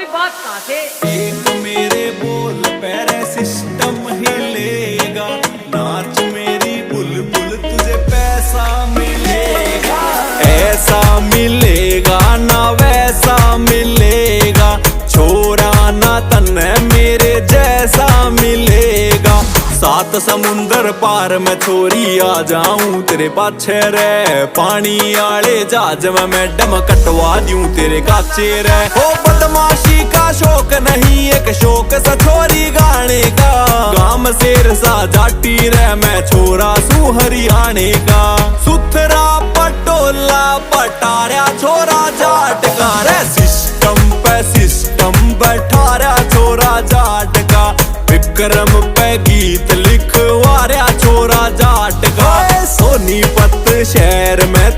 भाई बात कहाँ से? एक मेरे बोल पैरे सिस्टम हिलेगा, नाच मेरी बुलबुल तुझे पैसा मिलेगा। ऐसा मिलेगा ना वैसा मिलेगा, छोरा ना तन्ने मेरे जैसा मिलेगा। सात समुंदर पार मैं छोरी आ जाऊं तेरे पाछे रे, पानी आले जहाज में मैडम कटवा दूं तेरे काचे रे। ओ बदमाशी का शौक नहीं एक शौक सा छोरी गाने का, गाम शेर सा जाटी रे मैं छोरा सू हरियाणे का। सुथरा पटोला पटारा छोरा जाट का रे, सिस्टम पे सिस्टम बैठा रहा छोरा जाट का। विक्रम पे गीत लिखवा रहा छोरा जाट का, सोनीपत शहर में